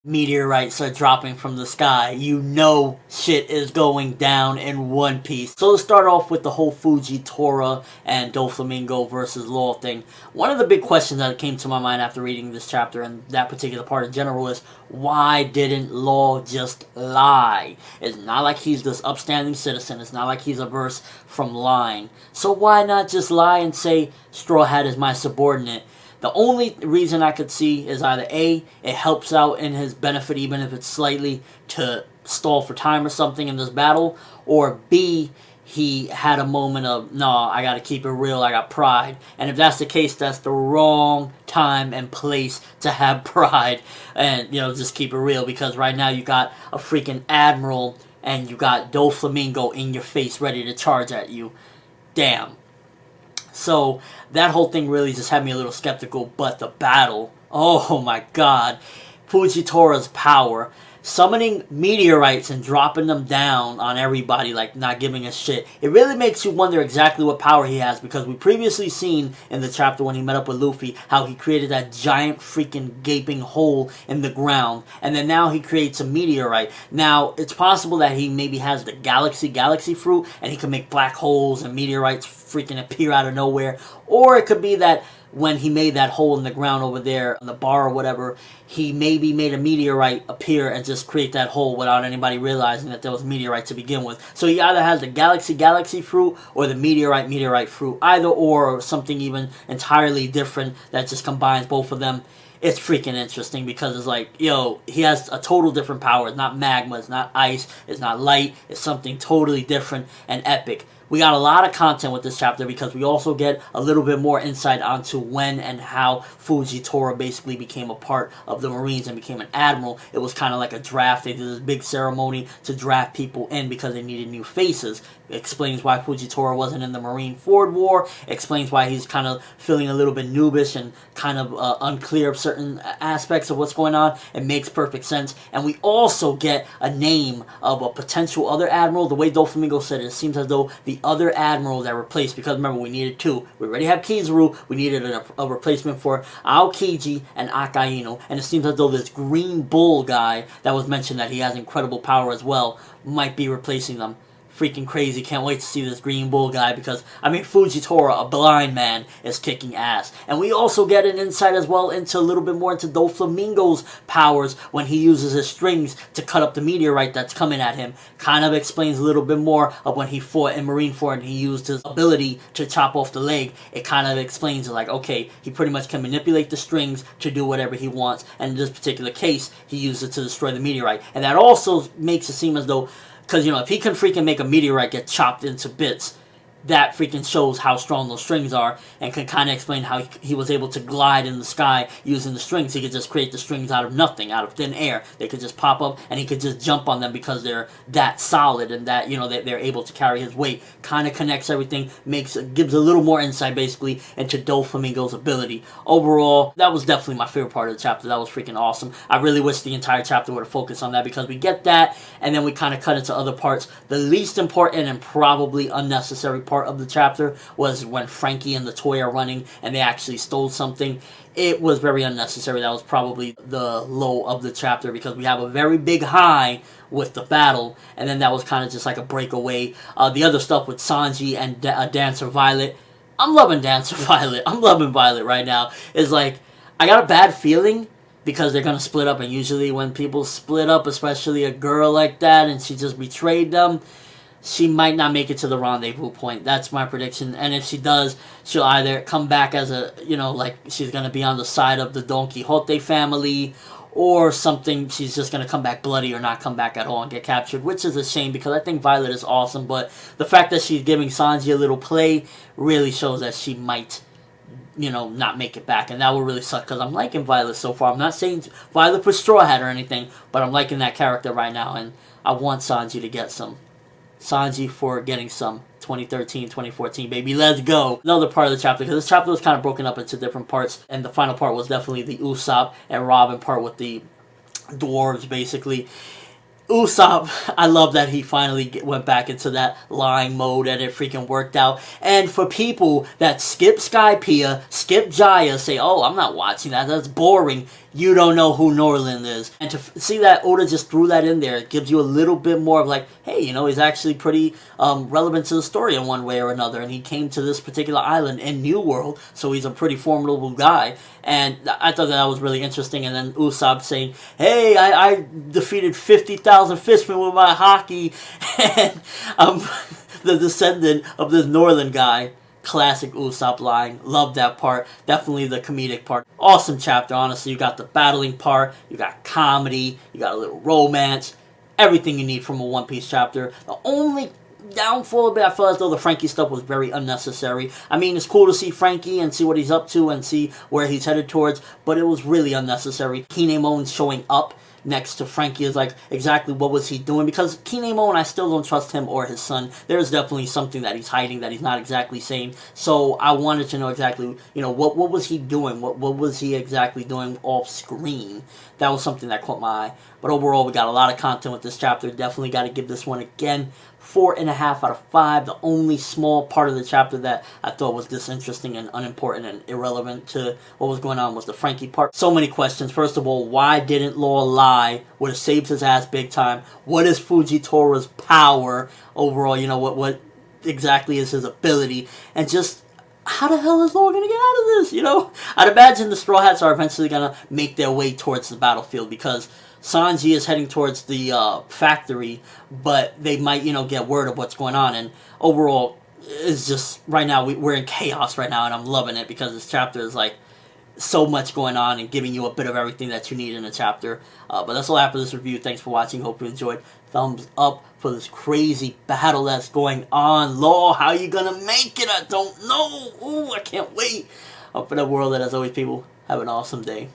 meteorites are dropping from the sky. You know shit is going down in One Piece. So let's start off with the whole Fujitora and Doflamingo versus Law thing. One of the big questions that came to my mind after reading this chapter and that particular part in general is, why didn't Law just lie? It's not like he's this upstanding citizen. It's not like he's averse from lying. So why not just lie and say, Straw Hat is my subordinate? The only reason I could see is either A, it helps out in his benefit even if it's slightly to stall for time or something in this battle, or B, he had a moment of, no, I gotta keep it real, I got pride. And if that's the case, that's the wrong time and place to have pride and, just keep it real, because right now you got a freaking admiral and you got Doflamingo in your face ready to charge at you. Damn. So that whole thing really just had me a little skeptical, but the battle, oh my god. Fujitora's power, summoning meteorites and dropping them down on everybody, like not giving a shit. It really makes you wonder exactly what power he has, because we previously seen in the chapter when he met up with Luffy how he created that giant freaking gaping hole in the ground, and then now he creates a meteorite. Now it's possible that he maybe has the galaxy fruit and he can make black holes and meteorites freaking appear out of nowhere, or it could be that when he made that hole in the ground over there in the bar or whatever, he maybe made a meteorite appear and just create that hole without anybody realizing that there was a meteorite to begin with. So he either has the galaxy fruit or the meteorite fruit, either or something even entirely different that just combines both of them. It's freaking interesting because it's like, he has a total different power. It's not magma, it's not ice, it's not light, it's something totally different and epic. We got a lot of content with this chapter because we also get a little bit more insight onto when and how Fujitora basically became a part of the Marines and became an admiral. It was kind of like a draft. They did this big ceremony to draft people in because they needed new faces. It explains why Fujitora wasn't in the Marine-Ford War. It explains why he's kind of feeling a little bit noobish and kind of unclear of certain aspects of what's going on. It makes perfect sense. And we also get a name of a potential other admiral. The way Doflamingo said it, it seems as though the other admiral that replaced, because remember, we needed two. We already have Kizaru. We needed a replacement for Aokiji and Akainu. And it seems as though this Green Bull guy that was mentioned that he has incredible power as well might be replacing them. Freaking crazy. Can't wait to see this Green Bull guy because, Fujitora, a blind man, is kicking ass. And we also get an insight as well into a little bit more into Doflamingo's powers when he uses his strings to cut up the meteorite that's coming at him. Kind of explains a little bit more of when he fought in Marineford and he used his ability to chop off the leg. It kind of explains it like, okay, he pretty much can manipulate the strings to do whatever he wants. And in this particular case, he used it to destroy the meteorite. And that also makes it seem as though, because, if he can freaking make a meteorite get chopped into bits, that freaking shows how strong those strings are and can kind of explain how he was able to glide in the sky using the strings. He could just create the strings out of nothing, out of thin air. They could just pop up and he could just jump on them because they're that solid and that, they're able to carry his weight. Kind of connects everything, gives a little more insight basically into Doflamingo's ability. Overall, that was definitely my favorite part of the chapter. That was freaking awesome. I really wish the entire chapter would have focused on that because we get that and then we kind of cut into other parts. The least important and probably unnecessary part of the chapter was when Frankie and the toy are running and they actually stole something. It was very unnecessary. That was probably the low of the chapter because we have a very big high with the battle and then that was kind of just like a breakaway. The other stuff with Sanji and Dancer Violet, I'm loving Dancer Violet. I'm loving Violet right now. It's like, I got a bad feeling because they're going to split up, and usually when people split up, especially a girl like that and she just betrayed them, she might not make it to the rendezvous point. That's my prediction. And if she does, she'll either come back as a, like she's going to be on the side of the Don Quixote family, or something, she's just going to come back bloody or not come back at all and get captured, which is a shame because I think Violet is awesome, but the fact that she's giving Sanji a little play really shows that she might, not make it back, and that would really suck because I'm liking Violet so far. I'm not saying Violet for Straw Hat or anything, but I'm liking that character right now, and I want Sanji to get some. Sanji for getting some 2013, 2014, baby. Let's go. Another part of the chapter, because this chapter was kind of broken up into different parts, and the final part was definitely the Usopp and Robin part with the dwarves, basically. Usopp, I love that he finally went back into that lying mode and it freaking worked out. And for people that skip Skypiea, skip Jaya, say, oh, I'm not watching that, that's boring. you don't know who Norland is. And to see that Oda just threw that in there, it gives you a little bit more of like, hey, you know, he's actually pretty relevant to the story in one way or another. And he came to this particular island in New World, so he's a pretty formidable guy. And I thought that was really interesting. And then Usopp saying, hey, I defeated 50,000 fishmen with my hockey. And the descendant of this Norland guy. Classic Usopp line. Love that part. Definitely the comedic part. Awesome chapter, honestly. You got the battling part. You got comedy. You got a little romance. Everything you need from a One Piece chapter. The only downfall of it, I feel as though the Frankie stuff was very unnecessary. I mean, it's cool to see Frankie and see what he's up to and see where he's headed towards, but it was really unnecessary. Kinemon showing up next to Frankie is like, exactly what was he doing? Because Kinemon, I still don't trust him or his son. There's definitely something that he's hiding that he's not exactly saying. So I wanted to know exactly, you know, what was he doing? What was he exactly doing off screen? That was something that caught my eye. But overall, we got a lot of content with this chapter. Definitely got to give this one again 4.5 out of 5. The only small part of the chapter that I thought was disinteresting and unimportant and irrelevant to what was going on was the Frankie part. So many questions. First of all, why didn't Law lie? Would have saved his ass big time. What is Fujitora's power overall? You know, what exactly is his ability? And just, how the hell is Law going to get out of this? You know, I'd imagine the Straw Hats are eventually going to make their way towards the battlefield because Sanji is heading towards the factory, but they might, you know, get word of what's going on. And overall, it's just, right now, we're in chaos right now, and I'm loving it because this chapter is, like, so much going on and giving you a bit of everything that you need in a chapter. But that's all I have for this review. Thanks for watching. Hope you enjoyed. Thumbs up for this crazy battle that's going on. Law, how you gonna make it? I don't know. Ooh, I can't wait. Up in the world, and as always, people, have an awesome day.